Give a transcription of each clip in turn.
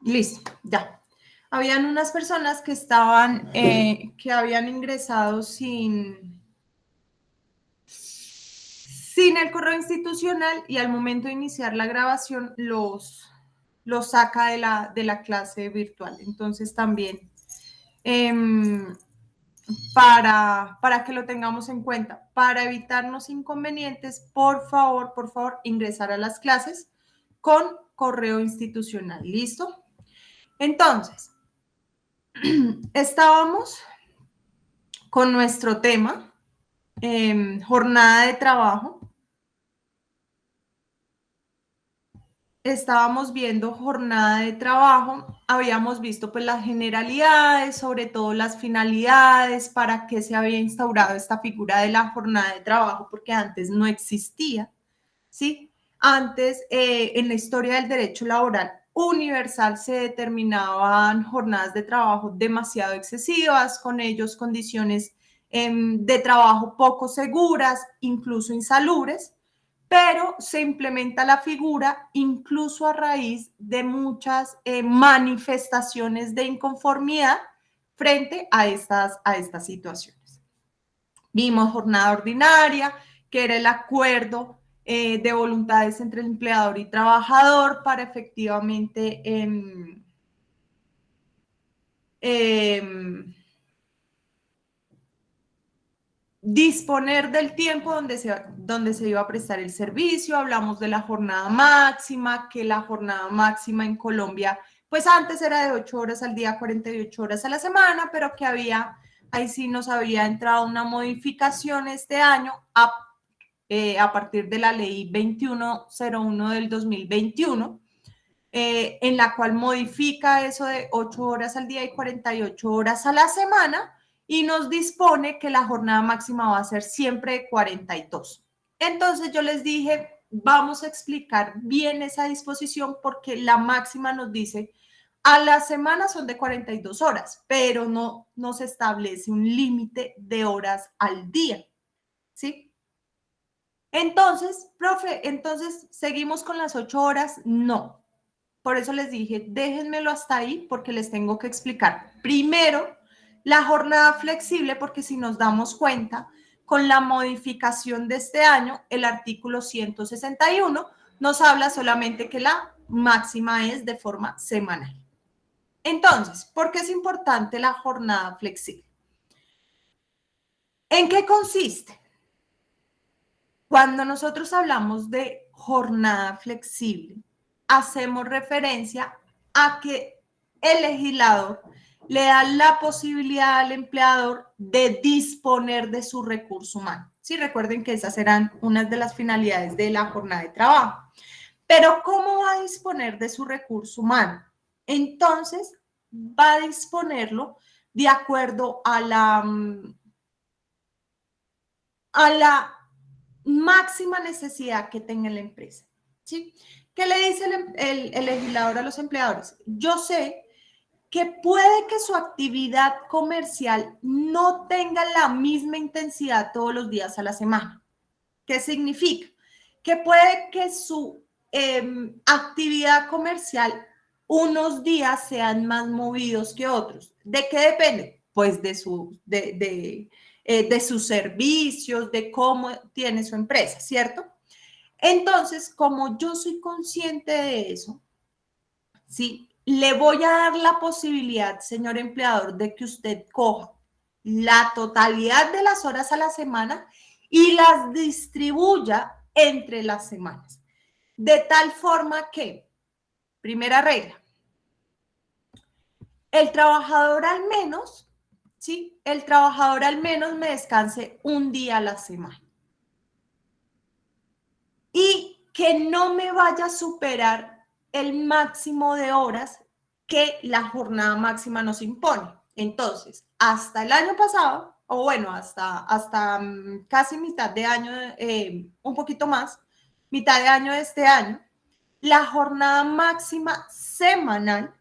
Listo, ya. Habían unas personas que estaban, que habían ingresado sin el correo institucional y al momento de iniciar la grabación los saca de la clase virtual. Entonces también para que lo tengamos en cuenta, para evitarnos inconvenientes, por favor, ingresar a las clases con correo institucional. ¿Listo? Entonces, estábamos con nuestro tema, jornada de trabajo. Estábamos viendo jornada de trabajo, habíamos visto pues las generalidades, sobre todo las finalidades, para qué se había instaurado esta figura de la jornada de trabajo, porque antes no existía, ¿sí? Antes, en la historia del derecho laboral universal se determinaban jornadas de trabajo demasiado excesivas, con ellos condiciones de trabajo poco seguras, incluso insalubres, pero se implementa la figura incluso a raíz de muchas manifestaciones de inconformidad frente a estas situaciones. Vimos jornada ordinaria, que era el acuerdo de voluntades entre el empleador y trabajador para efectivamente disponer del tiempo donde se iba a prestar el servicio. Hablamos de la jornada máxima, que la jornada máxima en Colombia, pues antes era de 8 horas al día, 48 horas a la semana, pero que ahí sí nos había entrado una modificación este año a partir de la ley 2101 del 2021, en la cual modifica eso de 8 horas al día y 48 horas a la semana, y nos dispone que la jornada máxima va a ser siempre de 42. Entonces yo les dije, vamos a explicar bien esa disposición, porque la máxima nos dice a la semana son de 42 horas, pero no se establece un límite de horas al día, ¿sí? Entonces, profe, entonces, ¿seguimos con las 8 horas? No. Por eso les dije, déjenmelo hasta ahí, porque les tengo que explicar primero la jornada flexible, porque si nos damos cuenta, con la modificación de este año, el artículo 161 nos habla solamente que la máxima es de forma semanal. Entonces, ¿por qué es importante la jornada flexible? ¿En qué consiste? Cuando nosotros hablamos de jornada flexible, hacemos referencia a que el legislador le da la posibilidad al empleador de disponer de su recurso humano. Sí, recuerden que esas eran unas de las finalidades de la jornada de trabajo. Pero ¿cómo va a disponer de su recurso humano? Entonces, va a disponerlo de acuerdo a la máxima necesidad que tenga la empresa. ¿Sí? ¿Qué le dice el legislador a los empleadores? Yo sé que puede que su actividad comercial no tenga la misma intensidad todos los días a la semana. ¿Qué significa? Que puede que su actividad comercial unos días sean más movidos que otros. ¿De qué depende? Pues de sus servicios, de cómo tiene su empresa, ¿cierto? Entonces, como yo soy consciente de eso, ¿sí? Le voy a dar la posibilidad, señor empleador, de que usted coja la totalidad de las horas a la semana y las distribuya entre las semanas. De tal forma que, primera regla, el trabajador al menos, ¿sí? El trabajador al menos me descanse un día a la semana. Y que no me vaya a superar el máximo de horas que la jornada máxima nos impone. Entonces, hasta el año pasado, o bueno, hasta casi mitad de año, un poquito más, mitad de año de este año, la jornada máxima semanal,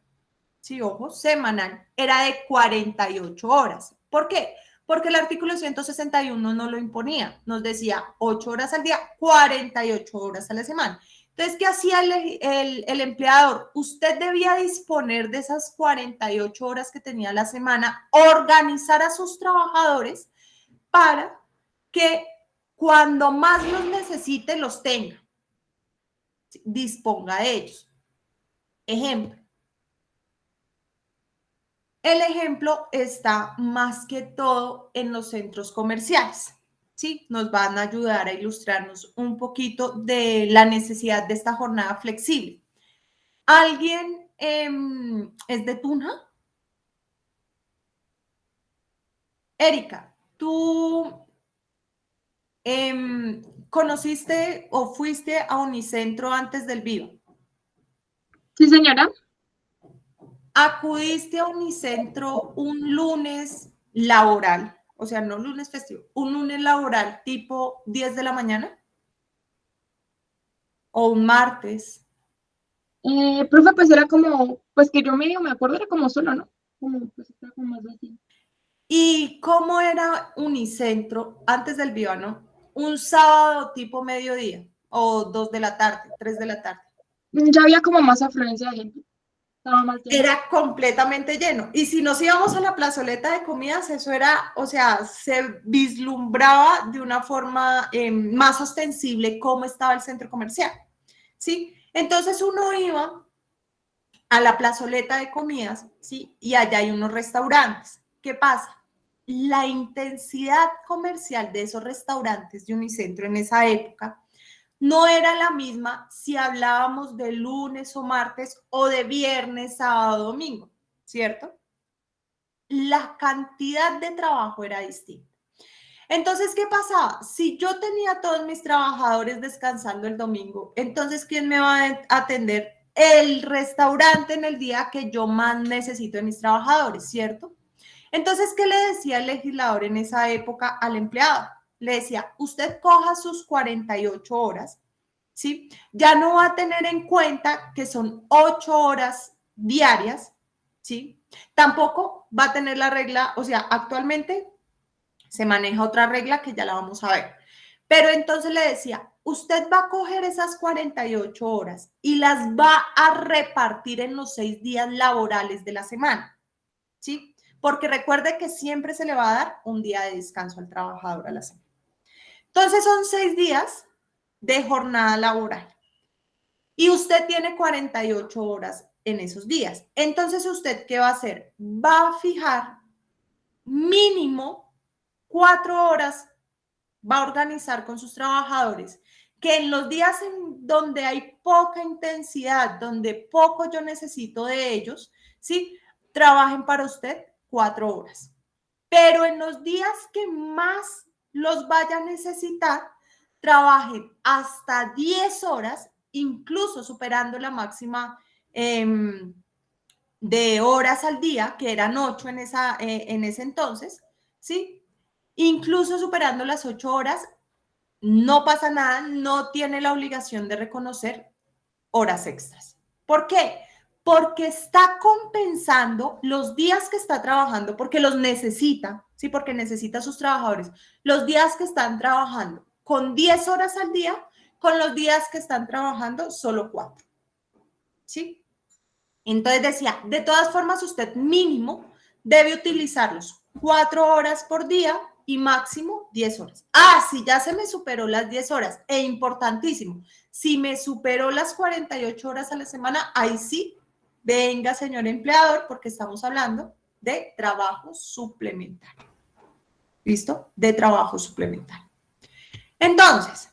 sí, ojo, semanal, era de 48 horas. ¿Por qué? Porque el artículo 161 no lo imponía, nos decía 8 horas al día, 48 horas a la semana. Entonces, ¿qué hacía el empleador? Usted debía disponer de esas 48 horas que tenía a la semana, organizar a sus trabajadores para que cuando más los necesite, los tenga, disponga de ellos. Ejemplo. El ejemplo está más que todo en los centros comerciales. ¿Sí? Nos van a ayudar a ilustrarnos un poquito de la necesidad de esta jornada flexible. ¿Alguien es de Tunja? Erika, ¿tú conociste o fuiste a Unicentro antes del Viva? Sí, señora. ¿Acudiste a Unicentro un lunes laboral? O sea, no lunes festivo, un lunes laboral tipo 10 de la mañana o un martes. Profe, pues era como, pues que yo medio me acuerdo, era como solo, ¿no? Como, pues era como más así. ¿Y cómo era Unicentro antes del Viva, no? Un sábado tipo mediodía o 2 de la tarde, 3 de la tarde. Ya había como más afluencia de gente, estaba más lleno. Era completamente lleno. Y si nos íbamos a la plazoleta de comidas, eso era, o sea, se vislumbraba de una forma más ostensible cómo estaba el centro comercial, ¿sí? Entonces uno iba a la plazoleta de comidas, ¿sí? Y allá hay unos restaurantes. ¿Qué pasa? La intensidad comercial de esos restaurantes de Unicentro en esa época no era la misma si hablábamos de lunes o martes o de viernes, sábado, domingo, ¿cierto? La cantidad de trabajo era distinta. Entonces, ¿qué pasaba? Si yo tenía a todos mis trabajadores descansando el domingo, entonces, ¿quién me va a atender? El restaurante en el día que yo más necesito de mis trabajadores, ¿cierto? Entonces, ¿qué le decía el legislador en esa época al empleado? Le decía, usted coja sus 48 horas, ¿sí? Ya no va a tener en cuenta que son 8 horas diarias, ¿sí? Tampoco va a tener la regla, o sea, actualmente se maneja otra regla que ya la vamos a ver. Pero entonces le decía, usted va a coger esas 48 horas y las va a repartir en los 6 días laborales de la semana, ¿sí? Porque recuerde que siempre se le va a dar un día de descanso al trabajador a la semana. Entonces son 6 días de jornada laboral y usted tiene 48 horas en esos días. Entonces, ¿usted qué va a hacer? Va a fijar mínimo 4 horas, va a organizar con sus trabajadores que en los días en donde hay poca intensidad, donde poco yo necesito de ellos, ¿sí? Trabajen para usted 4 horas. Pero en los días que más los vaya a necesitar, trabajen hasta 10 horas, incluso superando la máxima de horas al día, que eran 8 en ese entonces, ¿sí? Incluso superando las 8 horas, no pasa nada, no tiene la obligación de reconocer horas extras. ¿Por qué? Porque está compensando los días que está trabajando, porque los necesita, ¿sí? Porque necesita a sus trabajadores, los días que están trabajando con 10 horas al día, con los días que están trabajando solo 4, ¿sí? Entonces decía, de todas formas, usted mínimo debe utilizarlos 4 horas por día y máximo 10 horas. Ah, si ya se me superó las 10 horas, e importantísimo, si me superó las 48 horas a la semana, ahí sí, venga, señor empleador, porque estamos hablando de trabajo suplementario. ¿Listo? De trabajo suplementario. Entonces,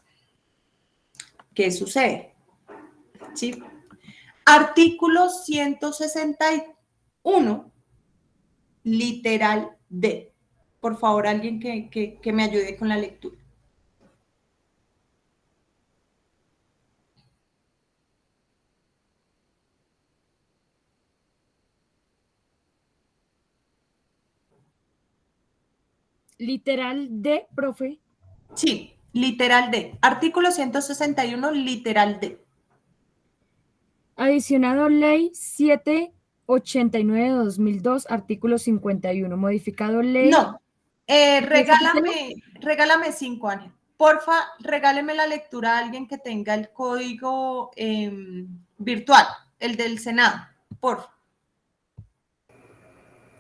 ¿qué sucede? ¿Sí? Artículo 161, literal D. Por favor, alguien que me ayude con la lectura. Literal D, profe. Sí, literal D. Artículo 161, literal D. Adicionado Ley 789/2002, artículo 51. Modificado Ley. No, regálame 5 años. porfa, regáleme la lectura a alguien que tenga el código virtual, el del Senado, porfa.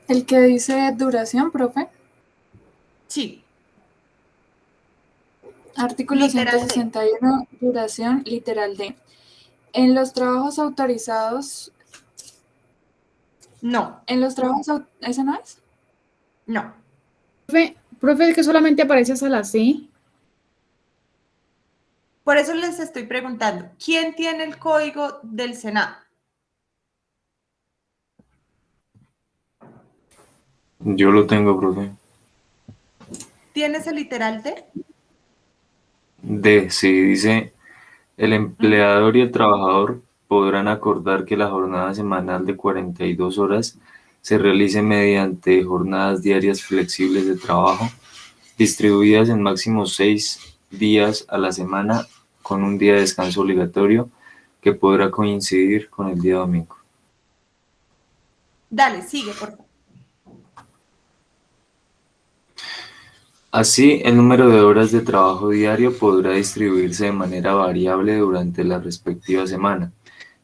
El que dice duración, profe. Sí. Artículo Literal D. 161, duración literal D. En los trabajos autorizados. No, En los trabajos. ¿Ese no es? no. Profe, es que solamente aparece hasta la C. Por eso les estoy preguntando, ¿quién tiene el código del Senado? Yo lo tengo, profe. ¿Tienes el literal D? D, sí, dice, el empleador y el trabajador podrán acordar que la jornada semanal de 42 horas se realice mediante jornadas diarias flexibles de trabajo, distribuidas en máximo 6 días a la semana, con un día de descanso obligatorio que podrá coincidir con el día domingo. Dale, sigue, por favor. Así, el número de horas de trabajo diario podrá distribuirse de manera variable durante la respectiva semana,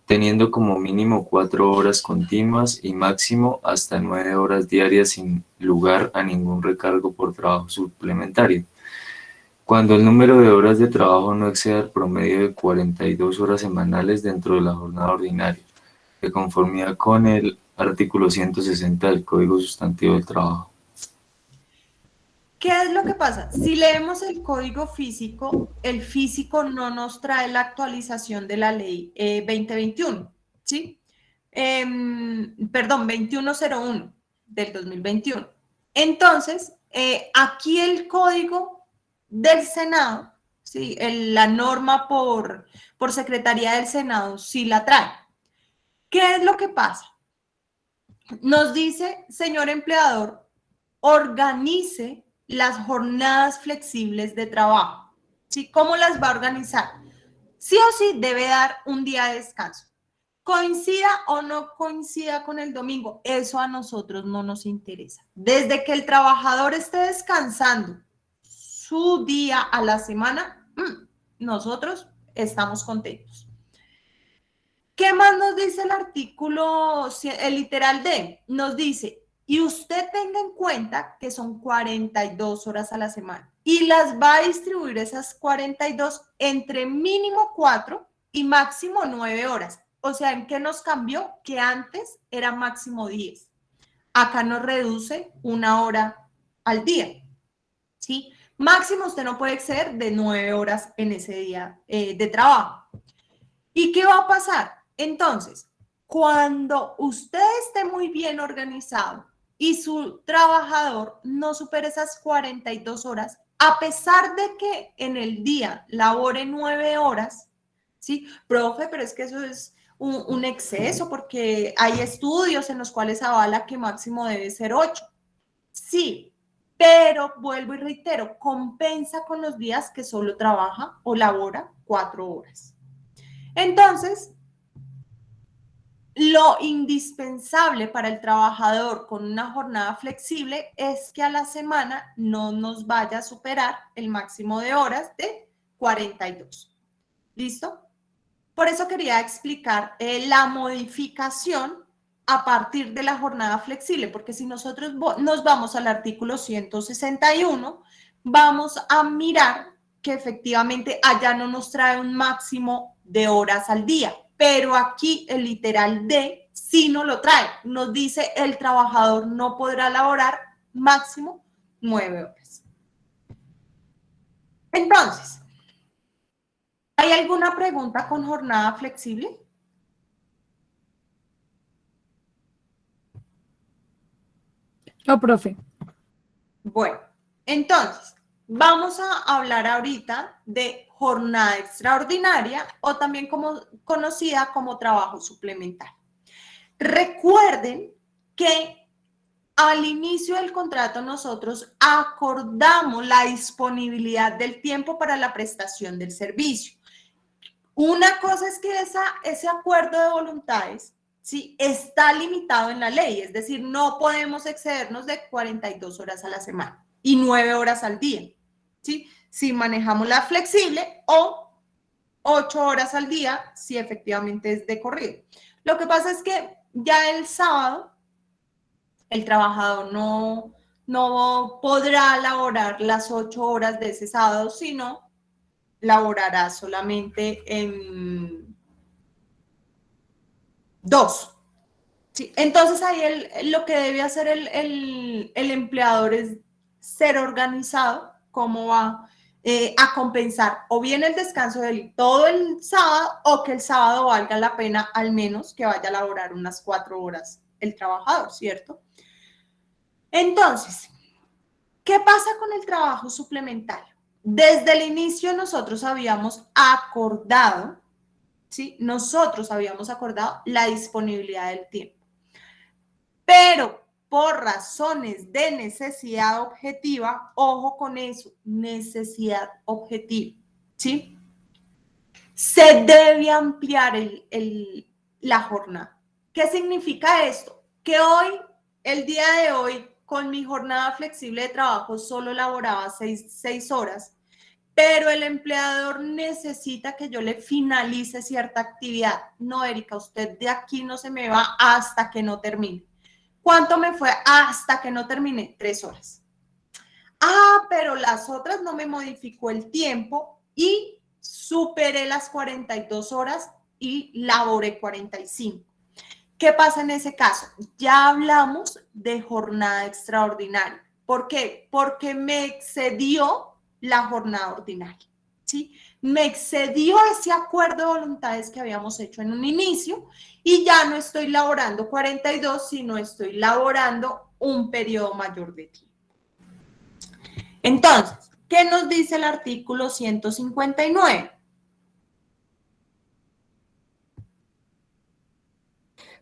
teniendo como mínimo 4 horas continuas y máximo hasta 9 horas diarias sin lugar a ningún recargo por trabajo suplementario. Cuando el número de horas de trabajo no exceda el promedio de 42 horas semanales dentro de la jornada ordinaria, de conformidad con el artículo 160 del Código Sustantivo del Trabajo. ¿Qué es lo que pasa? Si leemos el código físico, el físico no nos trae la actualización de la ley 2021, ¿sí? Perdón, 2101 del 2021. Entonces, aquí el código del Senado, ¿sí? La norma por Secretaría del Senado sí la trae. ¿Qué es lo que pasa? Nos dice, señor empleador, organice las jornadas flexibles de trabajo, ¿sí? ¿Cómo las va a organizar? Sí o sí debe dar un día de descanso. Coincida o no coincida con el domingo, eso a nosotros no nos interesa. Desde que el trabajador esté descansando su día a la semana, nosotros estamos contentos. ¿Qué más nos dice el artículo, el literal D? Nos dice, y usted tenga en cuenta que son 42 horas a la semana y las va a distribuir esas 42 entre mínimo 4 y máximo 9 horas. O sea, ¿en qué nos cambió? Que antes era máximo 10. Acá nos reduce 1 hora al día, ¿sí? Máximo usted no puede exceder de 9 horas en ese día de trabajo. ¿Y qué va a pasar? Entonces, cuando usted esté muy bien organizado y su trabajador no supere esas 42 horas, a pesar de que en el día labore 9 horas, ¿sí? Profe, pero es que eso es un exceso porque hay estudios en los cuales avala que máximo debe ser 8. Sí, pero vuelvo y reitero, compensa con los días que solo trabaja o labora 4 horas. Entonces, lo indispensable para el trabajador con una jornada flexible es que a la semana no nos vaya a superar el máximo de horas de 42. ¿Listo? Por eso quería explicar la modificación a partir de la jornada flexible, porque si nosotros nos vamos al artículo 161, vamos a mirar que efectivamente allá no nos trae un máximo de horas al día, pero aquí el literal D sí nos lo trae. Nos dice el trabajador no podrá laborar máximo 9 horas. Entonces, ¿hay alguna pregunta con jornada flexible? No, profe. Bueno, entonces, vamos a hablar ahorita de jornada extraordinaria o también conocida como trabajo suplementario. Recuerden que al inicio del contrato nosotros acordamos la disponibilidad del tiempo para la prestación del servicio. Una cosa es que ese acuerdo de voluntades, ¿sí?, está limitado en la ley, es decir, no podemos excedernos de 42 horas a la semana y 9 horas al día, ¿sí? si manejamos la flexible, o 8 horas al día si efectivamente es de corrido. Lo que pasa es que ya el sábado el trabajador no podrá laborar las 8 horas de ese sábado, sino laborará solamente en 2. Sí, entonces ahí lo que debe hacer el empleador es ser organizado, cómo va a compensar o bien el descanso de todo el sábado o que el sábado valga la pena al menos que vaya a laborar unas 4 horas el trabajador, ¿cierto? Entonces, ¿qué pasa con el trabajo suplementario? Desde el inicio nosotros habíamos acordado, ¿sí? Nosotros habíamos acordado la disponibilidad del tiempo. Pero por razones de necesidad objetiva, ojo con eso, necesidad objetiva, ¿sí? Se debe ampliar la jornada. ¿Qué significa esto? Que hoy, el día de hoy, con mi jornada flexible de trabajo solo laboraba 6 horas, pero el empleador necesita que yo le finalice cierta actividad. No, Erika, usted de aquí no se me va hasta que no termine. ¿Cuánto me fue hasta que no terminé? 3 horas. Ah, pero las otras no me modificó el tiempo y superé las 42 horas y laboré 45. ¿Qué pasa en ese caso? Ya hablamos de jornada extraordinaria. ¿Por qué? Porque me excedió la jornada ordinaria, ¿sí? Me excedió ese acuerdo de voluntades que habíamos hecho en un inicio y ya no estoy laborando 42, sino estoy laborando un periodo mayor de tiempo. Entonces, ¿qué nos dice el artículo 159?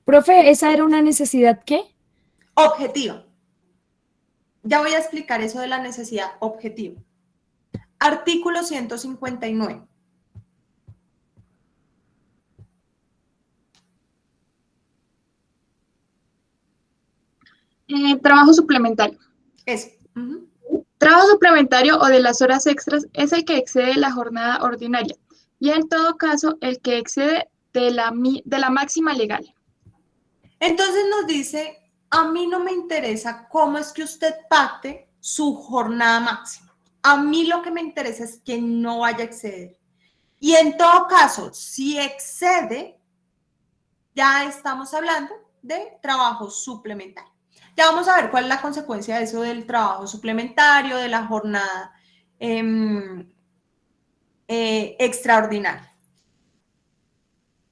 Profe, ¿esa era una necesidad qué? Objetiva. Ya voy a explicar eso de la necesidad objetiva. Artículo 159. Trabajo suplementario. Eso. Trabajo suplementario o de las horas extras es el que excede la jornada ordinaria y en todo caso el que excede de la máxima legal. Entonces nos dice, a mí no me interesa cómo es que usted pacte su jornada máxima. A mí lo que me interesa es que no vaya a exceder. Y en todo caso, si excede, ya estamos hablando de trabajo suplementario. Ya vamos a ver cuál es la consecuencia de eso del trabajo suplementario, de la jornada extraordinaria.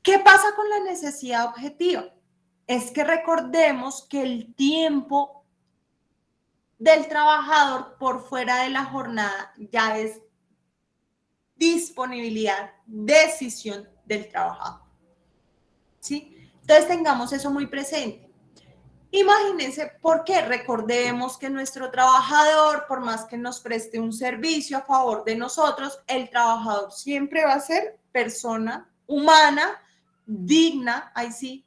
¿Qué pasa con la necesidad objetiva? Es que recordemos que el tiempo del trabajador por fuera de la jornada ya es disponibilidad, decisión del trabajador. ¿Sí? Entonces tengamos eso muy presente. Imagínense, porque recordemos que nuestro trabajador, por más que nos preste un servicio a favor de nosotros, el trabajador siempre va a ser persona humana, digna, ahí sí,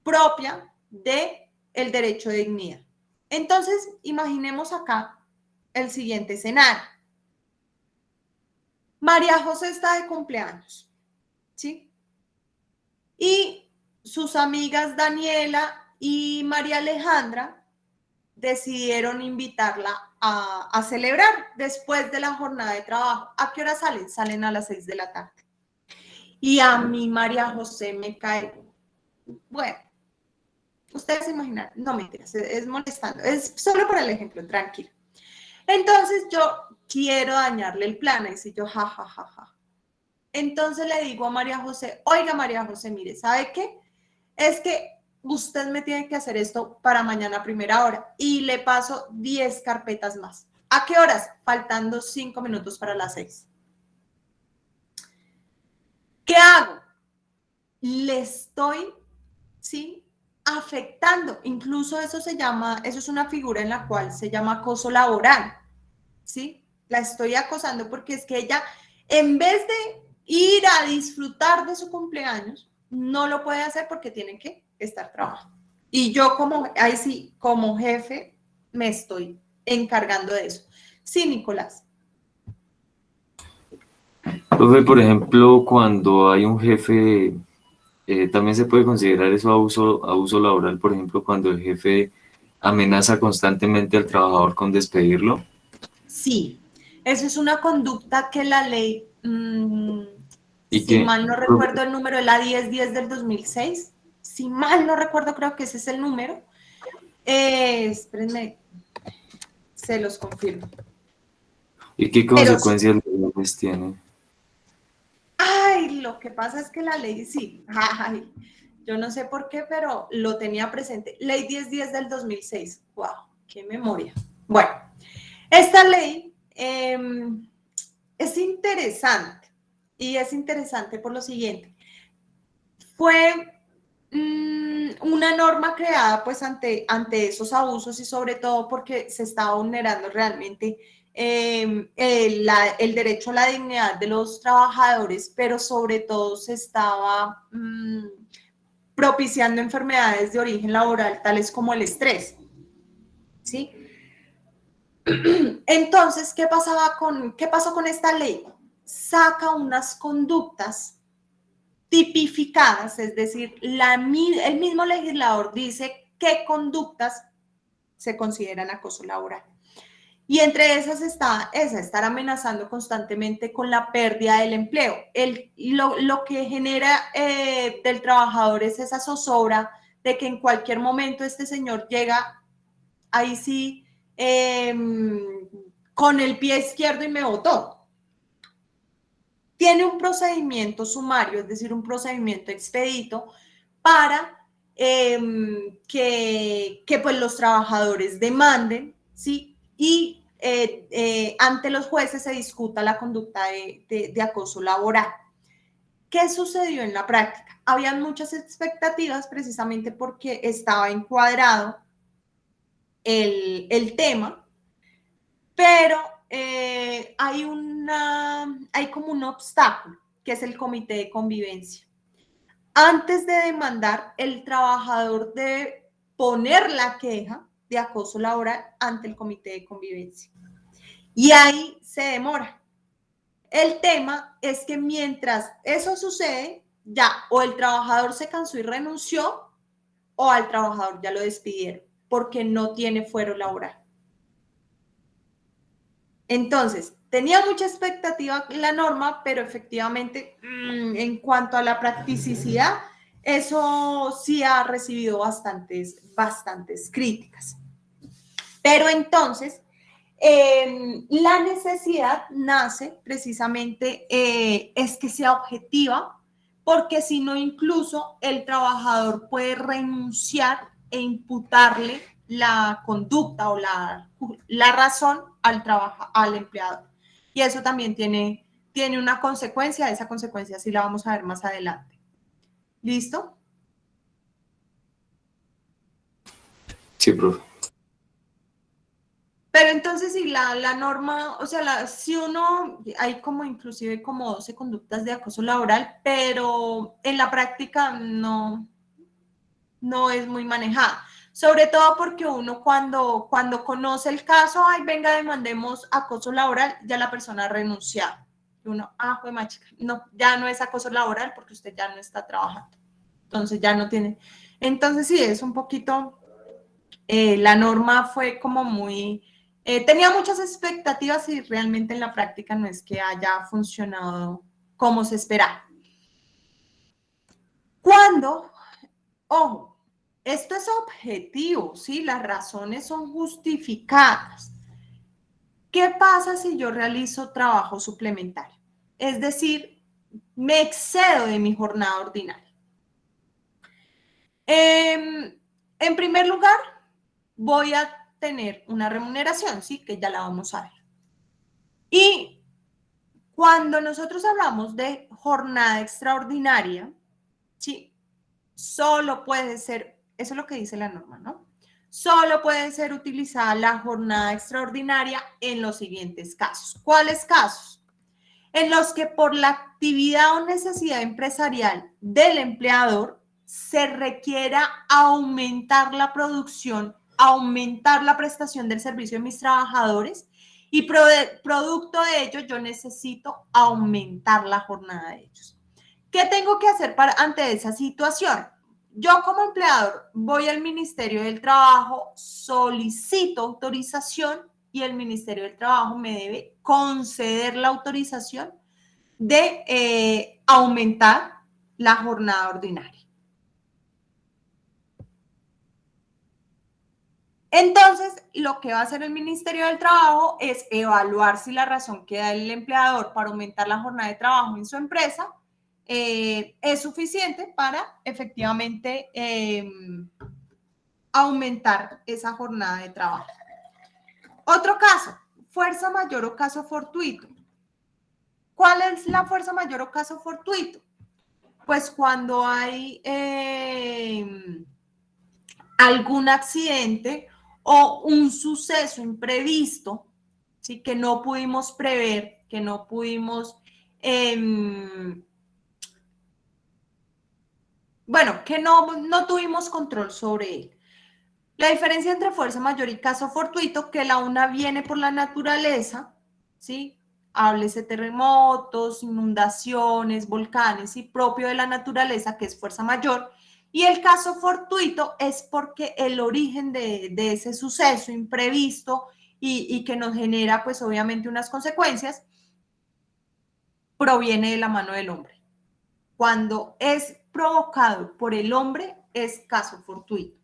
propia del derecho de dignidad. Entonces, imaginemos acá el siguiente escenario. María José está de cumpleaños, ¿sí? Y sus amigas Daniela y María Alejandra decidieron invitarla a celebrar después de la jornada de trabajo. ¿A qué hora salen? Salen a las 6 de la tarde. Y a mí María José me cae, bueno, ustedes se imaginan, no mentiras, es molestando, es solo por el ejemplo, tranquilo. Entonces yo quiero dañarle el plan, y si yo, ja, ja, ja, ja. Entonces le digo a María José, oiga María José, mire, ¿sabe qué? Es que usted me tiene que hacer esto para mañana a primera hora y le paso 10 carpetas más. ¿A qué horas? Faltando 5 minutos para las 6. ¿Qué hago? Le estoy, ¿sí?, afectando. Incluso eso es una figura en la cual se llama acoso laboral, ¿sí? La estoy acosando porque es que ella, en vez de ir a disfrutar de su cumpleaños, no lo puede hacer porque tiene que estar trabajando. Y yo ahí sí, como jefe, me estoy encargando de eso. Sí, Nicolás. Profe, por ejemplo, cuando hay un jefe, también se puede considerar eso abuso laboral, por ejemplo, cuando el jefe amenaza constantemente al trabajador con despedirlo. Sí, eso es una conducta que la ley, Y si que, mal no recuerdo el número, es la 1010 del 2006. Si mal no recuerdo, creo que ese es el número. Espérenme, se los confirmo. ¿Y qué Pero, consecuencias legales tiene? ay, lo que pasa es que la ley sí, ay, yo no sé por qué, pero lo tenía presente. Ley 1010 del 2006. ¡Wow! ¡Qué memoria! Bueno, esta ley es interesante y es interesante por lo siguiente. Fue una norma creada pues ante esos abusos y sobre todo porque se estaba vulnerando realmente el derecho a la dignidad de los trabajadores, pero sobre todo se estaba propiciando enfermedades de origen laboral tales como el estrés, ¿sí? Entonces, ¿qué pasó con esta ley? Saca unas conductas tipificadas, es decir, el mismo legislador dice qué conductas se consideran acoso laboral. Y entre esas está estar amenazando constantemente con la pérdida del empleo. Lo que genera del trabajador es esa zozobra de que en cualquier momento este señor llega, ahí sí, con el pie izquierdo y me botó. Tiene un procedimiento sumario, es decir, un procedimiento expedito para que pues los trabajadores demanden, ¿sí? Y ante los jueces se discuta la conducta de acoso laboral. ¿Qué sucedió en la práctica? Habían muchas expectativas precisamente porque estaba encuadrado el tema, pero hay como un obstáculo, que es el comité de convivencia. Antes de demandar, el trabajador debe poner la queja de acoso laboral ante el comité de convivencia. Y ahí se demora. El tema es que mientras eso sucede, ya o el trabajador se cansó y renunció, o al trabajador ya lo despidieron, porque no tiene fuero laboral. Entonces, tenía mucha expectativa la norma, pero efectivamente, en cuanto a la practicidad, eso sí ha recibido bastantes críticas. Pero entonces, la necesidad nace precisamente, es que sea objetiva, porque si no, incluso el trabajador puede renunciar e imputarle la conducta o la razón al empleador. Y eso también tiene una consecuencia, esa consecuencia sí la vamos a ver más adelante. ¿Listo? Sí, profe. Pero entonces si la norma, o sea, si uno, hay como inclusive como 12 conductas de acoso laboral, pero en la práctica no es muy manejada. Sobre todo porque uno cuando conoce el caso, ay, venga, demandemos acoso laboral, ya la persona ha renunciado. Y uno, fue machica, no, ya no es acoso laboral porque usted ya no está trabajando. Entonces ya no tiene. Entonces sí, es un poquito, la norma fue como muy, tenía muchas expectativas y realmente en la práctica no es que haya funcionado como se esperaba. Cuando, ojo, esto es objetivo, ¿sí? Las razones son justificadas. ¿Qué pasa si yo realizo trabajo suplementario? Es decir, me excedo de mi jornada ordinaria. En primer lugar, voy a tener una remuneración, ¿sí? Que ya la vamos a ver. Y cuando nosotros hablamos de jornada extraordinaria, ¿sí? Solo puede ser, eso es lo que dice la norma, ¿no? Solo puede ser utilizada la jornada extraordinaria en los siguientes casos. ¿Cuáles casos? En los que por la actividad o necesidad empresarial del empleador se requiera aumentar la producción, aumentar la prestación del servicio de mis trabajadores Y producto de ello, yo necesito aumentar la jornada de ellos. ¿Qué tengo que hacer ante esa situación? Yo como empleador voy al Ministerio del Trabajo, solicito autorización y el Ministerio del Trabajo me debe conceder la autorización de aumentar la jornada ordinaria. Entonces, lo que va a hacer el Ministerio del Trabajo es evaluar si la razón que da el empleador para aumentar la jornada de trabajo en su empresa es suficiente para efectivamente aumentar esa jornada de trabajo. Otro caso, fuerza mayor o caso fortuito. ¿Cuál es la fuerza mayor o caso fortuito? Pues cuando hay algún accidente o un suceso imprevisto, ¿sí? Que no pudimos prever, que no pudimos, que no tuvimos control sobre él. La diferencia entre fuerza mayor y caso fortuito, que la una viene por la naturaleza, ¿sí? Háblese terremotos, inundaciones, volcanes, y propio de la naturaleza, que es fuerza mayor. Y el caso fortuito es porque el origen de ese suceso imprevisto y que nos genera, pues obviamente, unas consecuencias, proviene de la mano del hombre. Cuando es provocado por el hombre, es caso fortuito.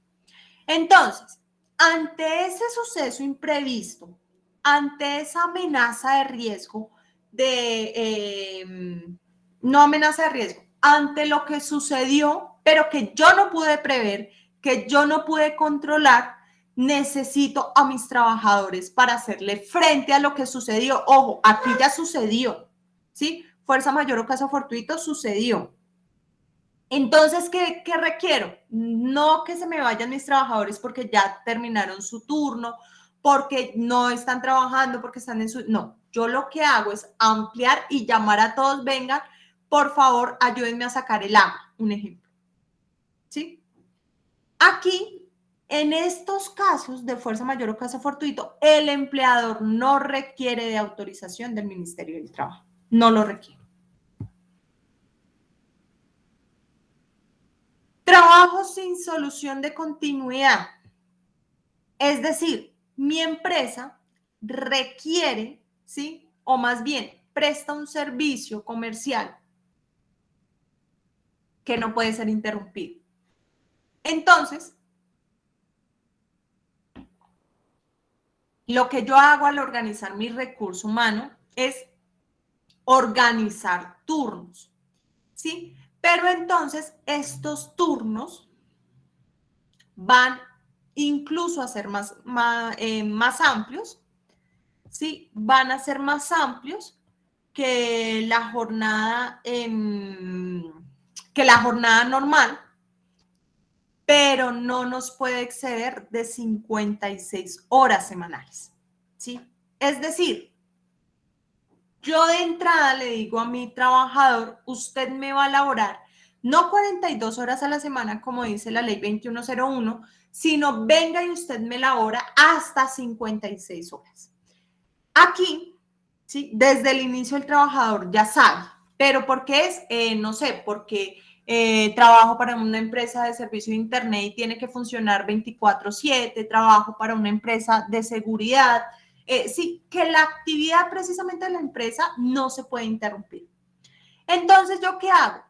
Entonces, ante ese suceso imprevisto, ante esa amenaza de riesgo, no amenaza de riesgo, ante lo que sucedió, pero que yo no pude prever, que yo no pude controlar, necesito a mis trabajadores para hacerle frente a lo que sucedió. Ojo, aquí ya sucedió, ¿sí? Fuerza mayor o caso fortuito sucedió. Entonces, ¿qué requiero? No que se me vayan mis trabajadores porque ya terminaron su turno, porque no están trabajando, porque están en su... No, yo lo que hago es ampliar y llamar a todos, vengan, por favor, ayúdenme a sacar el agua, un ejemplo. ¿Sí? Aquí, en estos casos de fuerza mayor o caso fortuito, el empleador no requiere de autorización del Ministerio del Trabajo, no lo requiere. Trabajo sin solución de continuidad. Es decir, mi empresa requiere, ¿sí? O más bien, presta un servicio comercial que no puede ser interrumpido. Entonces, lo que yo hago al organizar mi recurso humano es organizar turnos, ¿sí? Pero entonces estos turnos van incluso a ser más amplios, ¿sí? Van a ser más amplios que la jornada normal, pero no nos puede exceder de 56 horas semanales, ¿sí? Es decir, yo de entrada le digo a mi trabajador, usted me va a laborar no 42 horas a la semana, como dice la ley 2101, sino venga y usted me labora hasta 56 horas. Aquí, ¿sí? Desde el inicio el trabajador ya sabe, pero ¿por qué es? No sé, porque trabajo para una empresa de servicio de internet y tiene que funcionar 24/7, trabajo para una empresa de seguridad, sí, que la actividad precisamente de la empresa no se puede interrumpir. Entonces, ¿yo qué hago?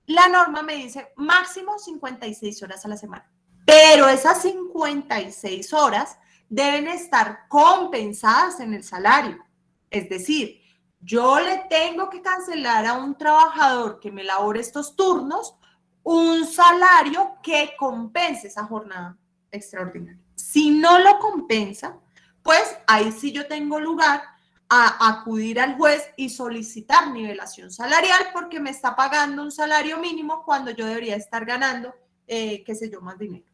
La norma me dice máximo 56 horas a la semana, pero esas 56 horas deben estar compensadas en el salario. Es decir, yo le tengo que cancelar a un trabajador que me labore estos turnos un salario que compense esa jornada extraordinaria. Si no lo compensa, pues ahí sí yo tengo lugar a acudir al juez y solicitar nivelación salarial porque me está pagando un salario mínimo cuando yo debería estar ganando, qué sé yo, más dinero.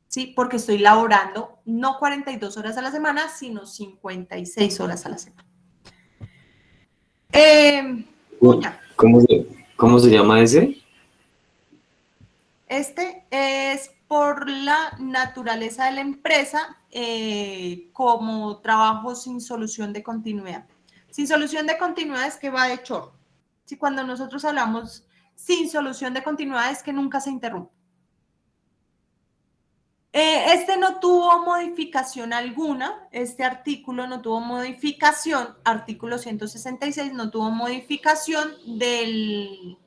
Sí, porque estoy laborando no 42 horas a la semana, sino 56 horas a la semana. ¿Cómo se llama ese? Este es por por la naturaleza de la empresa como trabajo sin solución de continuidad. Sin solución de continuidad es que va de chorro. Si cuando nosotros hablamos sin solución de continuidad es que nunca se interrumpe. Este no tuvo modificación alguna, este artículo no tuvo modificación, artículo 166 no tuvo modificación del...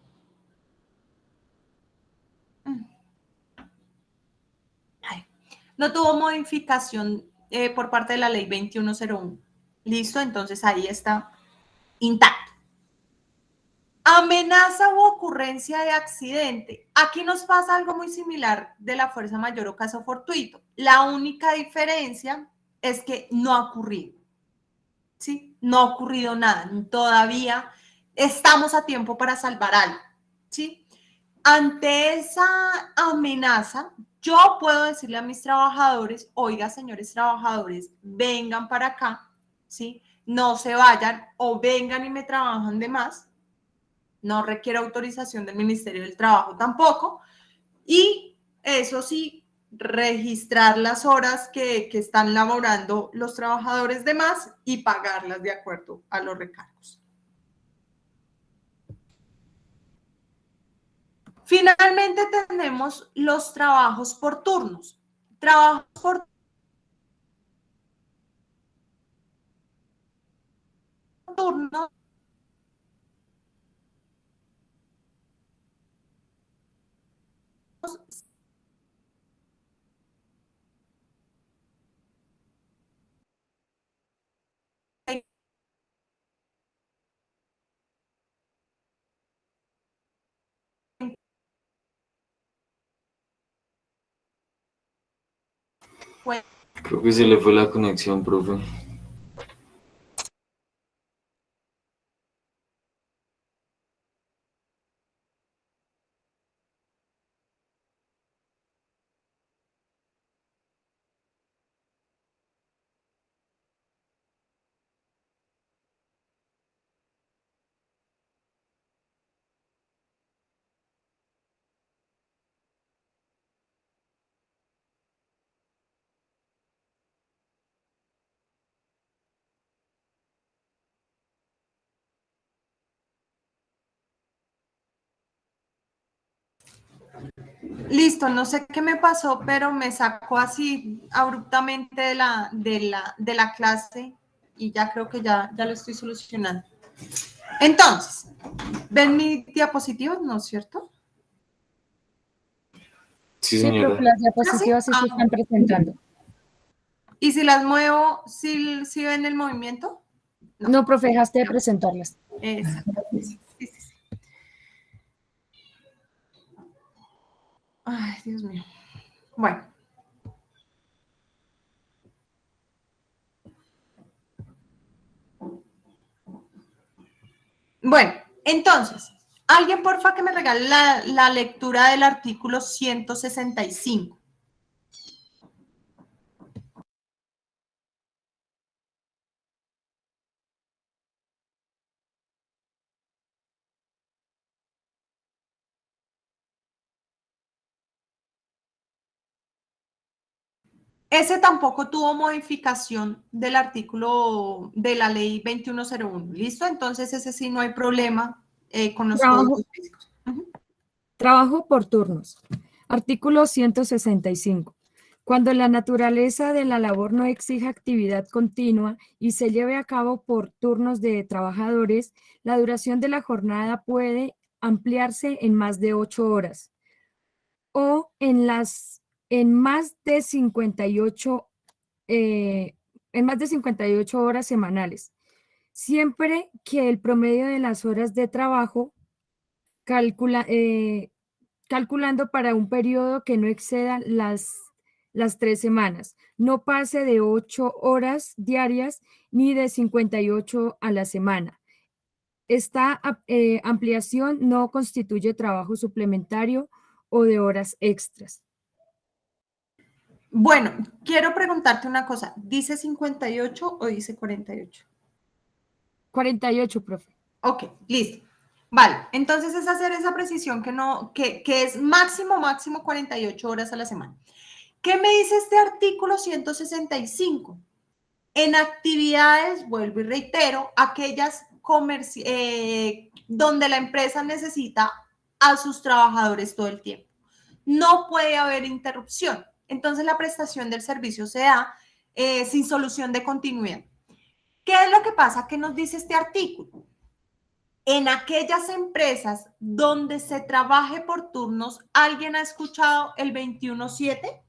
No tuvo modificación por parte de la ley 2101. ¿Listo? Entonces ahí está intacto. Amenaza u ocurrencia de accidente. Aquí nos pasa algo muy similar de la fuerza mayor o caso fortuito. La única diferencia es que no ha ocurrido. ¿Sí? No ha ocurrido nada. Todavía estamos a tiempo para salvar algo. ¿Sí? Ante esa amenaza, yo puedo decirle a mis trabajadores, oiga, señores trabajadores, vengan para acá, ¿sí? No se vayan o vengan y me trabajan de más. No requiere autorización del Ministerio del Trabajo tampoco. Y eso sí, registrar las horas que están laborando los trabajadores de más y pagarlas de acuerdo a los recargos. Finalmente tenemos los trabajos por turnos. Trabajos por turnos Creo que se le fue la conexión, profe. Listo, no sé qué me pasó, pero me sacó así abruptamente de la clase y ya creo que ya lo estoy solucionando. Entonces, ¿ven mis diapositivas, no es cierto? Sí, Sí, señora. profe, las diapositivas sí se Ah, están presentando. ¿Y si las muevo, si ven el movimiento? No, profe, dejaste de presentarlas. Exacto. Sí, sí, sí. Ay, Dios mío. Bueno. Bueno, entonces, alguien porfa que me regale la lectura del artículo 165. Ese tampoco tuvo modificación del artículo de la ley 2101. ¿Listo? Entonces, ese sí no hay problema con los códigos físicos. Trabajo por turnos. Artículo 165. Cuando la naturaleza de la labor no exija actividad continua y se lleve a cabo por turnos de trabajadores, la duración de la jornada puede ampliarse en más de 8 horas o en más de 58 horas semanales, siempre que el promedio de las horas de trabajo calculando para un periodo que no exceda las 3 semanas, no pase de 8 horas diarias ni de 58 a la semana. Esta ampliación no constituye trabajo suplementario o de horas extras. Bueno, quiero preguntarte una cosa. ¿Dice 58 o dice 48? 48, profe. Ok, listo. Vale, entonces es hacer esa precisión que es máximo 48 horas a la semana. ¿Qué me dice este artículo 165? En actividades, vuelvo y reitero, aquellas donde la empresa necesita a sus trabajadores todo el tiempo. No puede haber interrupción. Entonces la prestación del servicio se da sin solución de continuidad. ¿Qué es lo que pasa? ¿Qué nos dice este artículo? En aquellas empresas donde se trabaje por turnos, ¿alguien ha escuchado el 21/7?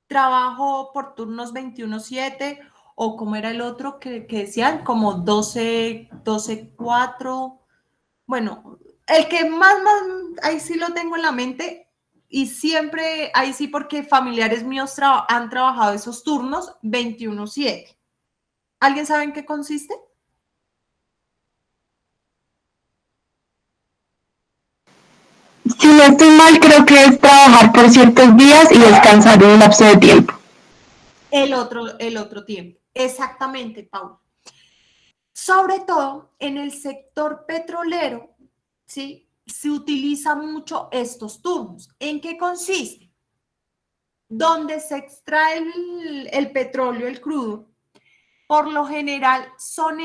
Trabajo por turnos 21/7 o como era el otro que decían, como 12/4. Bueno, el que más, ahí sí lo tengo en la mente y siempre, ahí sí porque familiares míos han trabajado esos turnos 21/7. ¿Alguien sabe en qué consiste? Si no estoy mal, creo que es trabajar por ciertos días y descansar un lapso de tiempo. El otro tiempo. Exactamente, Paula. Sobre todo en el sector petrolero, ¿sí? Se utilizan mucho estos turnos. ¿En qué consiste? Donde se extrae el petróleo, el crudo, por lo general son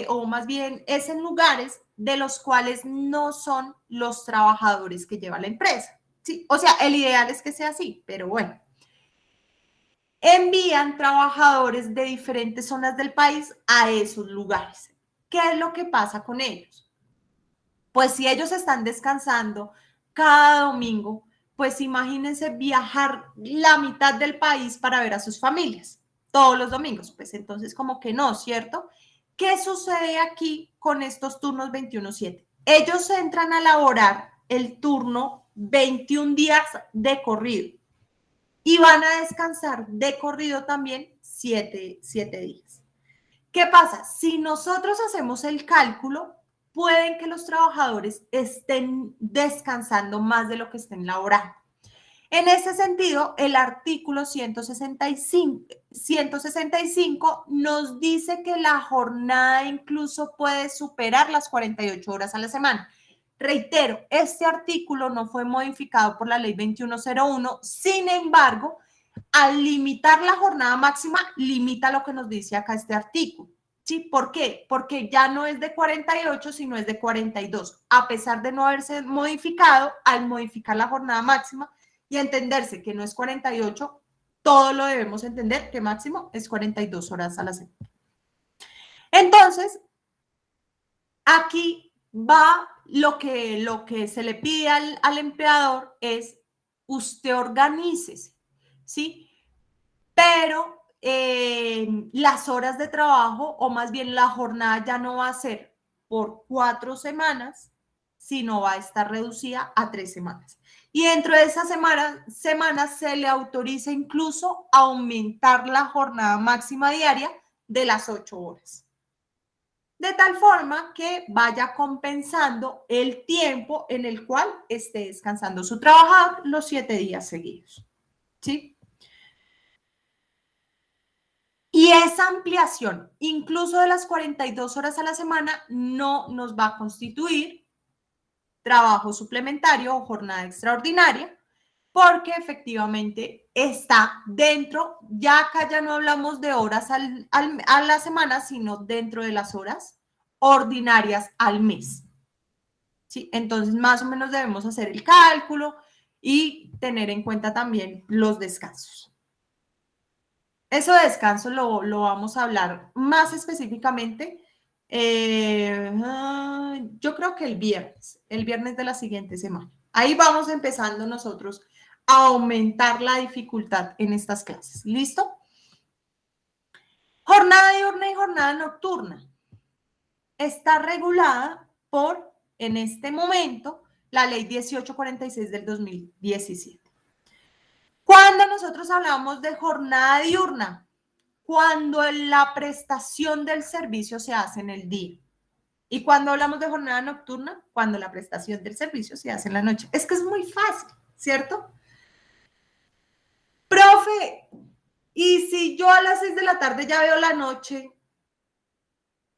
o más bien es en lugares de los cuales no son los trabajadores que lleva la empresa. ¿Sí? O sea, el ideal es que sea así, pero bueno. Envían trabajadores de diferentes zonas del país a esos lugares. ¿Qué es lo que pasa con ellos? Pues si ellos están descansando cada domingo, pues imagínense viajar la mitad del país para ver a sus familias todos los domingos. Pues entonces como que no, ¿cierto? ¿Qué sucede aquí con estos turnos 21/7? Ellos entran a laborar el turno 21 días de corrido y van a descansar de corrido también 7 días. ¿Qué pasa? Si nosotros hacemos el cálculo, pueden que los trabajadores estén descansando más de lo que estén laborando. En ese sentido, el artículo 165 nos dice que la jornada incluso puede superar las 48 horas a la semana. Reitero, este artículo no fue modificado por la ley 2101, sin embargo, al limitar la jornada máxima, limita lo que nos dice acá este artículo. ¿Sí? ¿Por qué? Porque ya no es de 48, sino es de 42. A pesar de no haberse modificado, al modificar la jornada máxima y entenderse que no es 48, todo lo debemos entender que máximo es 42 horas a la semana. Entonces, aquí va lo que se le pide al empleador es usted organícese, ¿sí? Pero las horas de trabajo, o más bien la jornada ya no va a ser por 4 semanas, sino va a estar reducida a 3 semanas. Y dentro de esas semanas se le autoriza incluso aumentar la jornada máxima diaria de las 8 horas. De tal forma que vaya compensando el tiempo en el cual esté descansando su trabajador los 7 días seguidos. ¿Sí? Y esa ampliación, incluso de las 42 horas a la semana, no nos va a constituir trabajo suplementario o jornada extraordinaria, porque efectivamente está dentro, ya acá ya no hablamos de horas a la semana, sino dentro de las horas ordinarias al mes. ¿Sí? Entonces, más o menos debemos hacer el cálculo y tener en cuenta también los descansos. Eso de descanso lo vamos a hablar más específicamente. Yo creo que el viernes de la siguiente semana. Ahí vamos empezando nosotros a aumentar la dificultad en estas clases. ¿Listo? Jornada diurna y jornada nocturna. Está regulada por, en este momento, la ley 1846 del 2017. Cuando nosotros hablamos de jornada diurna, cuando la prestación del servicio se hace en el día. Y cuando hablamos de jornada nocturna, cuando la prestación del servicio se hace en la noche. Es que es muy fácil, ¿cierto? Profe, ¿y si yo a las 6 de la tarde ya veo la noche?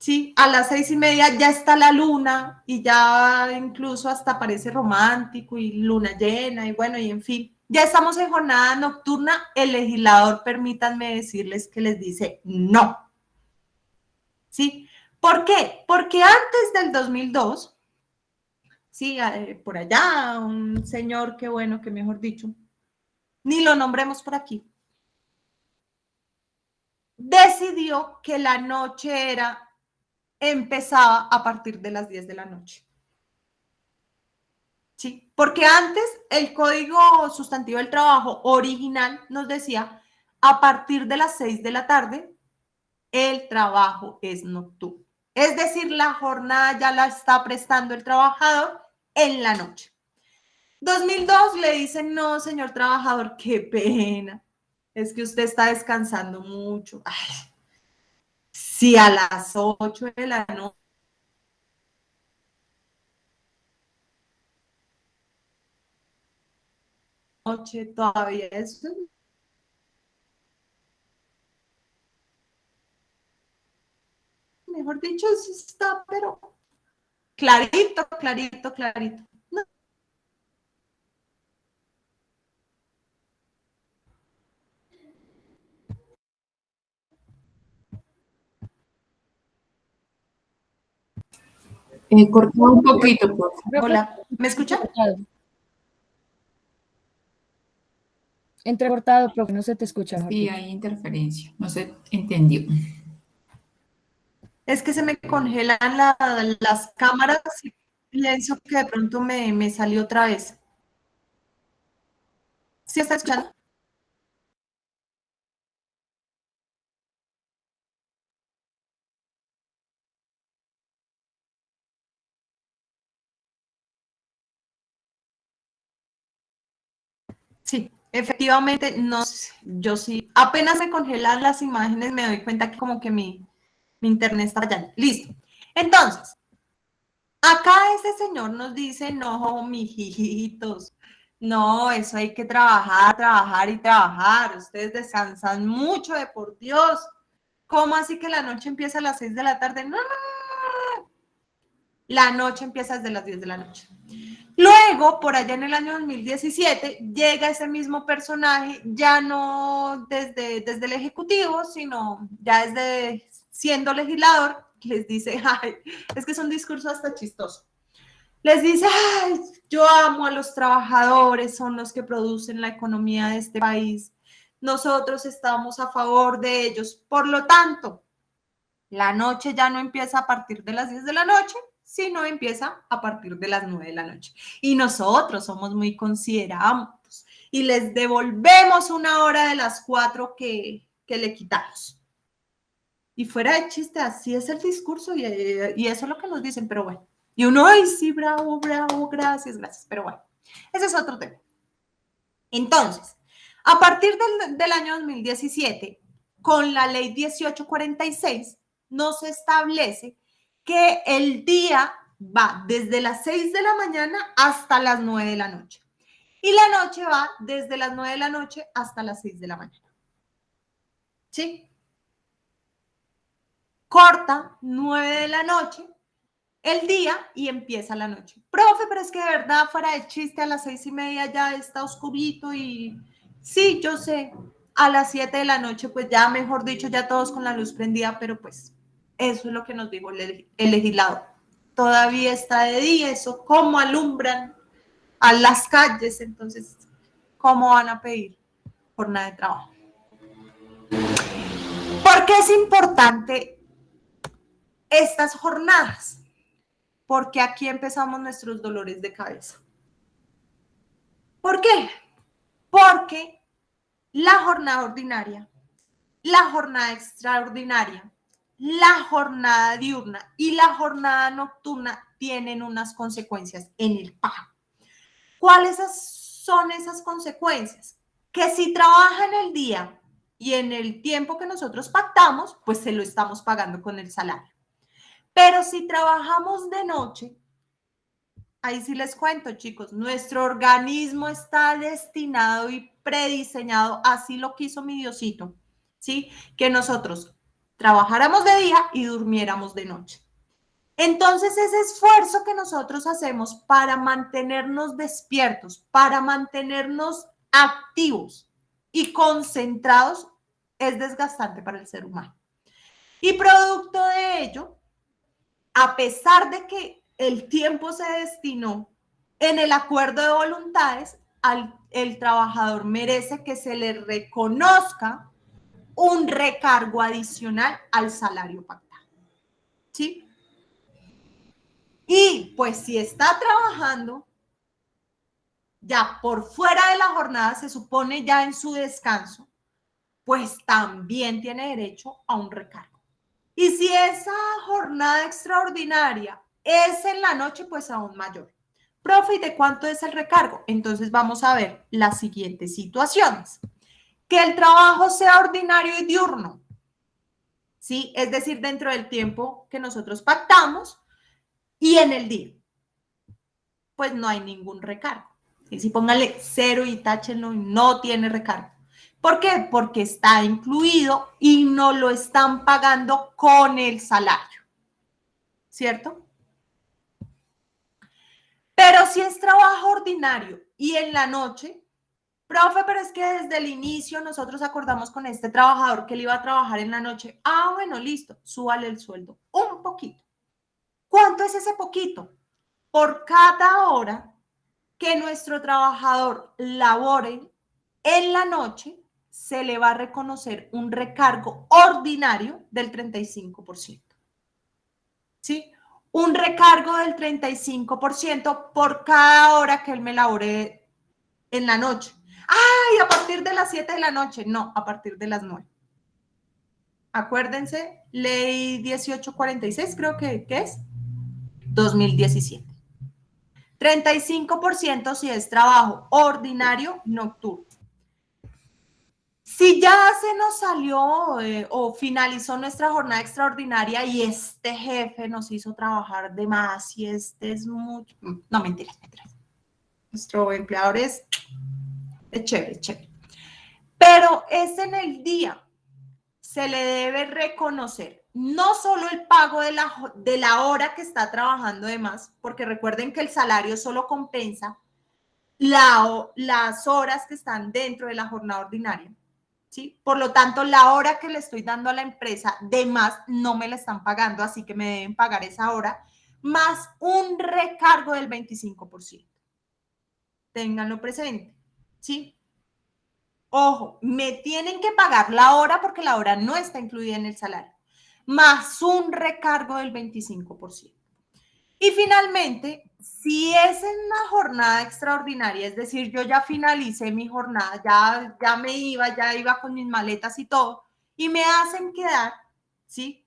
Sí, a las 6:30 ya está la luna y ya incluso hasta parece romántico y luna llena y bueno, y en fin, ya estamos en jornada nocturna. El legislador, permítanme decirles que les dice no. ¿Sí? ¿Por qué? Porque antes del 2002, sí, por allá, un señor que bueno, que mejor dicho, ni lo nombremos por aquí, decidió que la noche empezaba a partir de las 10 de la noche. ¿Sí? Porque antes el Código Sustantivo del Trabajo original nos decía a partir de las 6 de la tarde el trabajo es nocturno. Es decir, la jornada ya la está prestando el trabajador en la noche. 2002 le dicen, no, señor trabajador, qué pena. Es que usted está descansando mucho. Ay, si a las 8 de la noche todavía es, mejor dicho, eso está, pero clarito, clarito, clarito. No. Cortó un poquito, por favor. Hola, ¿me escuchan? Entrecortado, profe, no se te escucha. Mejor Sí, dicho. hay interferencia. No se entendió. Es que se me congelan las cámaras y pienso que de pronto me salió otra vez. ¿Sí está escuchando? Sí, efectivamente, no, yo sí, apenas me congelan las imágenes, me doy cuenta que como que mi internet está fallando. Listo. Entonces, acá este señor nos dice, no, mijitos, no, eso hay que trabajar, trabajar y trabajar. Ustedes descansan mucho, de por Dios. ¿Cómo así que la noche empieza a las 6 de la tarde? No, no, no, no. La noche empieza desde las 10 de la noche. Luego, por allá en el año 2017, llega ese mismo personaje, ya no desde el Ejecutivo, sino ya desde siendo legislador, les dice, ay, es que es un discurso hasta chistoso. Les dice, ay, yo amo a los trabajadores, son los que producen la economía de este país. Nosotros estamos a favor de ellos. Por lo tanto, la noche ya no empieza a partir de las 10 de la noche, sino empieza a partir de las 9 de la noche. Y nosotros somos muy considerados y les devolvemos una hora de las 4 que le quitamos. Y fuera de chiste, así es el discurso y eso es lo que nos dicen, pero bueno. Y uno, ay, sí, bravo, bravo, gracias, gracias, pero bueno, ese es otro tema. Entonces, a partir del año 2017, con la ley 1846, nos establece que el día va desde las 6 de la mañana hasta las 9 de la noche. Y la noche va desde las 9 de la noche hasta las 6 de la mañana. ¿Sí? Corta 9 de la noche el día y empieza la noche. Profe, pero es que de verdad, fuera de chiste, a las 6:30 ya está oscurito y sí, yo sé, a las 7 de la noche, pues ya, mejor dicho, ya todos con la luz prendida, pero pues eso es lo que nos dijo el legislador. Todavía está de día, eso, ¿cómo alumbran a las calles? Entonces, ¿cómo van a pedir jornada de trabajo? ¿Por qué es importante estas jornadas? Porque aquí empezamos nuestros dolores de cabeza. ¿Por qué? Porque la jornada ordinaria, la jornada extraordinaria, la jornada diurna y la jornada nocturna tienen unas consecuencias en el pago. ¿Cuáles son esas consecuencias? Que si trabaja en el día y en el tiempo que nosotros pactamos, pues se lo estamos pagando con el salario. Pero si trabajamos de noche, ahí sí les cuento, chicos, nuestro organismo está destinado y prediseñado, así lo quiso mi Diosito, ¿sí? Que nosotros trabajáramos de día y durmiéramos de noche. Entonces, ese esfuerzo que nosotros hacemos para mantenernos despiertos, para mantenernos activos y concentrados, es desgastante para el ser humano. Y producto de ello, a pesar de que el tiempo se destinó en el acuerdo de voluntades, el trabajador merece que se le reconozca un recargo adicional al salario pactado. ¿Sí? Y pues si está trabajando ya por fuera de la jornada, se supone ya en su descanso, pues también tiene derecho a un recargo. Y si esa jornada extraordinaria es en la noche, pues aún mayor. Profe, ¿y de cuánto es el recargo? Entonces vamos a ver las siguientes situaciones. Que el trabajo sea ordinario y diurno, ¿sí? Es decir, dentro del tiempo que nosotros pactamos y en el día, pues no hay ningún recargo. Y si póngale 0 y táchenlo, no tiene recargo. ¿Por qué? Porque está incluido y no lo están pagando con el salario, ¿cierto? Pero si es trabajo ordinario y en la noche, profe, pero es que desde el inicio nosotros acordamos con este trabajador que él iba a trabajar en la noche. Ah, bueno, listo, súbale el sueldo un poquito. ¿Cuánto es ese poquito? Por cada hora que nuestro trabajador labore en la noche, se le va a reconocer un recargo ordinario del 35%. ¿Sí? Un recargo del 35% por cada hora que él me labore en la noche. ¡Ay, a partir de las 7 de la noche! No, a partir de las 9. Acuérdense, ley 1846, creo que es 2017. 35% si es trabajo ordinario nocturno. Si ya se nos salió o finalizó nuestra jornada extraordinaria y este jefe nos hizo trabajar de más y este es mucho... No, mentiras. Nuestro empleador es chévere, chévere. Pero es en el día. Se le debe reconocer no solo el pago de la hora que está trabajando de más, porque recuerden que el salario solo compensa las horas que están dentro de la jornada ordinaria, ¿sí? Por lo tanto, la hora que le estoy dando a la empresa de más no me la están pagando, así que me deben pagar esa hora, más un recargo del 25%. Ténganlo presente, ¿sí? Ojo, me tienen que pagar la hora porque la hora no está incluida en el salario, más un recargo del 25%. Y finalmente, si es en una jornada extraordinaria, es decir, yo ya finalicé mi jornada, ya iba con mis maletas y todo, y me hacen quedar, ¿sí?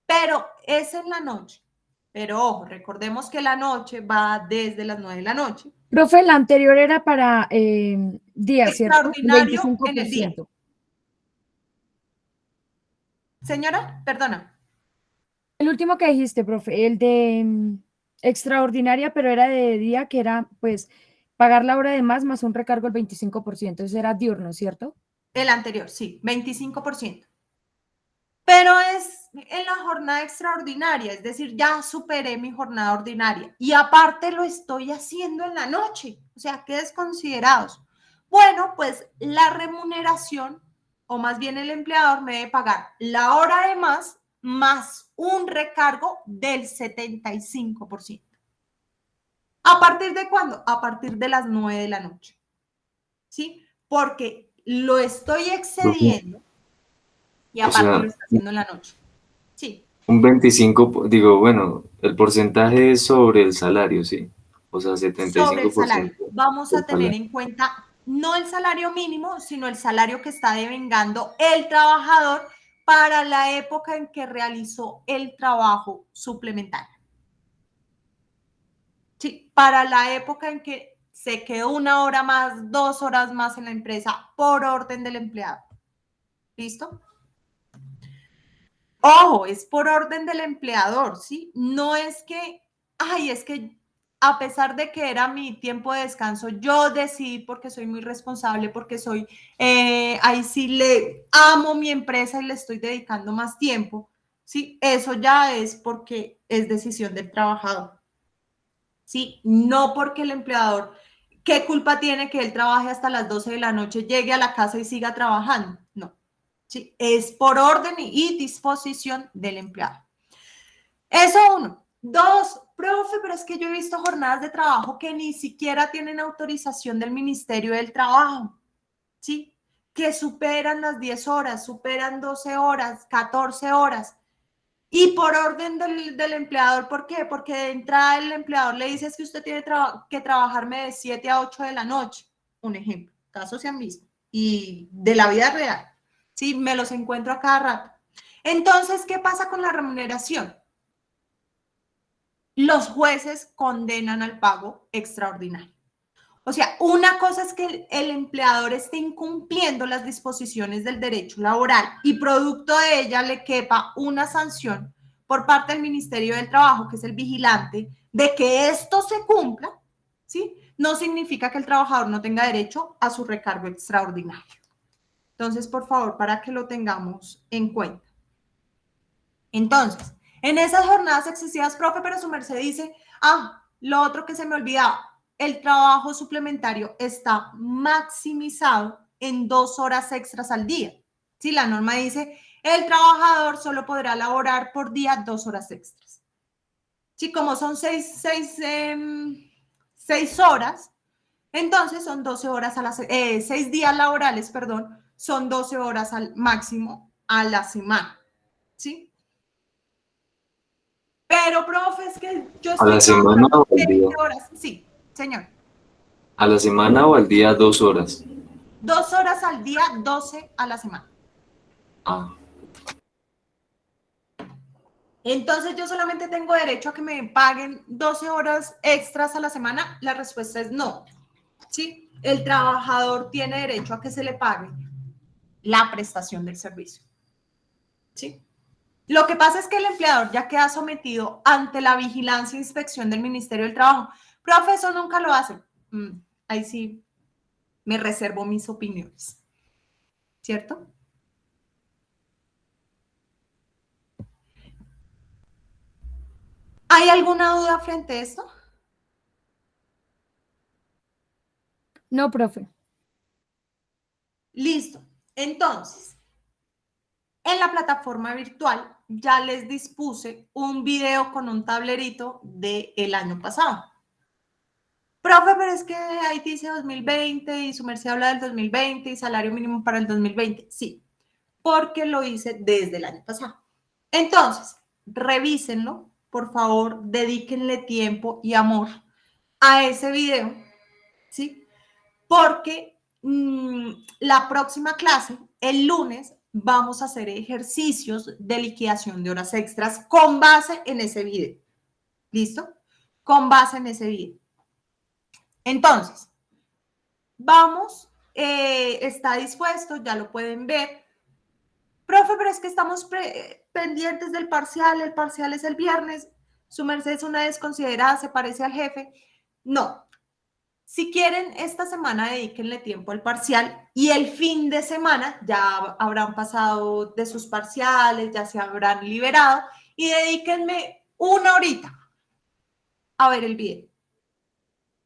Pero es en la noche. Pero ojo, recordemos que la noche va desde las 9 de la noche. Profe, la anterior era para día, ¿cierto? Extraordinario 25%. en el día. Señora, perdona. El último que dijiste, profe, el de extraordinaria, pero era de día, que era pues pagar la hora de más un recargo del 25%. Ese era diurno, ¿cierto? El anterior, sí, 25%. Pero es en la jornada extraordinaria, es decir, ya superé mi jornada ordinaria y aparte lo estoy haciendo en la noche, o sea, qué desconsiderados. Bueno, pues la remuneración, o más bien el empleador me debe pagar la hora de más un recargo del 75%. ¿A partir de cuándo? A partir de las 9 de la noche. ¿Sí? Porque lo estoy excediendo y aparte lo está haciendo en la noche. Sí. Un 25, digo, bueno, el porcentaje es sobre el salario, sí. O sea, 75%. Sobre el salario. Vamos a tener en cuenta no el salario mínimo, sino el salario que está devengando el trabajador para la época en que realizó el trabajo suplementario. Sí, para la época en que se quedó 1 hora más, 2 horas más en la empresa por orden del empleado. ¿Listo? Ojo, es por orden del empleador, ¿sí? No es que, ay, es que a pesar de que era mi tiempo de descanso, yo decidí porque soy muy responsable, porque soy, ahí sí le amo mi empresa y le estoy dedicando más tiempo, ¿sí? Eso ya es porque es decisión del trabajador, ¿sí? No porque el empleador, ¿qué culpa tiene que él trabaje hasta las 12 de la noche, llegue a la casa y siga trabajando? No, ¿sí? Es por orden y disposición del empleado. Eso uno. Dos, profe, pero es que yo he visto jornadas de trabajo que ni siquiera tienen autorización del Ministerio del Trabajo, ¿sí? Que superan las 10 horas, superan 12 horas, 14 horas. Y por orden del empleador, ¿por qué? Porque de entrada el empleador le dice es que usted tiene que trabajarme de 7 a 8 de la noche. Un ejemplo, casos se han visto. Y de la vida real, ¿sí? Me los encuentro a cada rato. Entonces, ¿qué pasa con la remuneración? Los jueces condenan al pago extraordinario. O sea, una cosa es que el empleador esté incumpliendo las disposiciones del derecho laboral y producto de ella le quepa una sanción por parte del Ministerio del Trabajo, que es el vigilante, de que esto se cumpla, ¿sí? No significa que el trabajador no tenga derecho a su recargo extraordinario. Entonces, por favor, para que lo tengamos en cuenta. Entonces, en esas jornadas excesivas, profe, pero su merced dice, lo otro que se me olvidaba, el trabajo suplementario está maximizado en 2 horas extras al día. Sí, la norma dice, el trabajador solo podrá laborar por día 2 horas extras. Sí, como son 6 horas, entonces son 12 horas a las 6 días laborales, perdón, son 12 horas al máximo a la semana. ¿Sí? Pero, profe, es que yo estoy ¿A la semana o al día? horas. Sí, señor. ¿A la semana o al día 2 horas? 2 horas al día, 12 a la semana. Ah, Entonces, ¿yo solamente tengo derecho a que me paguen 12 horas extras a la semana? La respuesta es no. ¿Sí? El trabajador tiene derecho a que se le pague la prestación del servicio. ¿Sí? Lo que pasa es que el empleador ya queda sometido ante la vigilancia e inspección del Ministerio del Trabajo. Profe, eso nunca lo hace. Ahí sí me reservo mis opiniones. ¿Cierto? ¿Hay alguna duda frente a esto? No, profe. Listo. Entonces, en la plataforma virtual ya les dispuse un video con un tablerito del año pasado. Profe, pero es que ahí dice 2020 y su merced habla del 2020 y salario mínimo para el 2020. Sí, porque lo hice desde el año pasado. Entonces, revísenlo, por favor, dedíquenle tiempo y amor a ese video, ¿sí? Porque la próxima clase, el lunes, vamos a hacer ejercicios de liquidación de horas extras con base en ese video. ¿Listo? Con base en ese video. Entonces, vamos, está dispuesto, ya lo pueden ver. Profe, pero es que estamos pendientes del parcial, el parcial es el viernes, su merced es una desconsiderada, se parece al jefe. No. Si quieren, esta semana dedíquenle tiempo al parcial y el fin de semana ya habrán pasado de sus parciales, ya se habrán liberado y dedíquenme 1 horita a ver el video.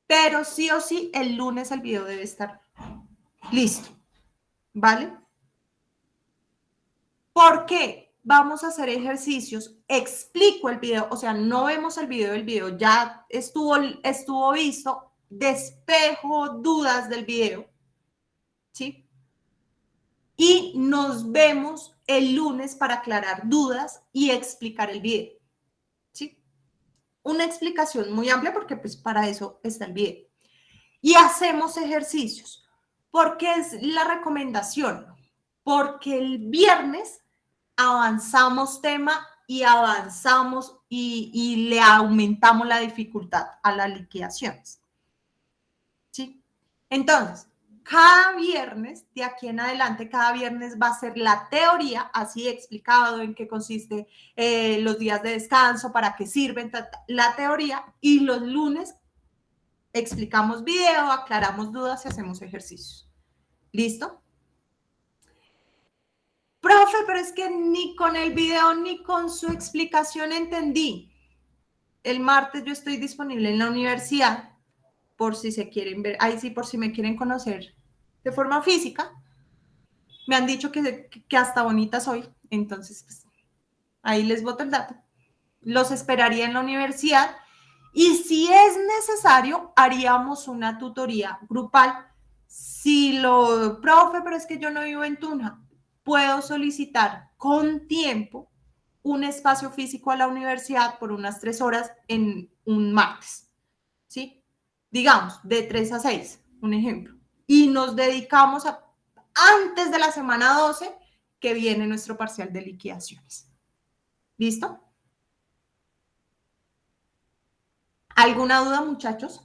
Pero sí o sí, el lunes el video debe estar listo, ¿vale? ¿Por qué? Vamos a hacer ejercicios, explico el video, o sea, no vemos el video ya estuvo visto, despejo dudas del video, ¿sí? Y nos vemos el lunes para aclarar dudas y explicar el video, ¿sí? Una explicación muy amplia porque pues para eso está el video. Y hacemos ejercicios. ¿Por qué es la recomendación? Porque el viernes avanzamos tema y avanzamos y le aumentamos la dificultad a las liquidaciones. ¿Sí? Entonces, cada viernes, de aquí en adelante, cada viernes va a ser la teoría, así explicado en qué consiste los días de descanso, para qué sirven, la teoría, y los lunes explicamos video, aclaramos dudas y hacemos ejercicios. ¿Listo? Profe, pero es que ni con el video ni con su explicación entendí. El martes yo estoy disponible en la universidad por si se quieren ver, ahí sí, por si me quieren conocer de forma física. Me han dicho que hasta bonita soy, entonces pues, ahí les boto el dato. Los esperaría en la universidad y si es necesario, haríamos una tutoría grupal. Si profe, pero es que yo no vivo en Tunja, puedo solicitar con tiempo un espacio físico a la universidad por unas 3 horas en un martes, ¿sí? Digamos, de 3 a 6, un ejemplo. Y nos dedicamos antes de la semana 12, que viene nuestro parcial de liquidaciones. ¿Listo? ¿Alguna duda, muchachos?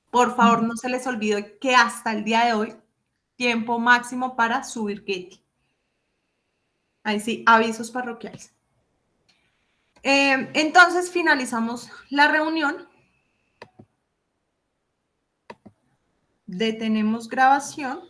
Por favor, no se les olvide que hasta el día de hoy, tiempo máximo para subir Getty. Ahí sí, avisos parroquiales. Entonces, finalizamos la reunión. Detenemos grabación.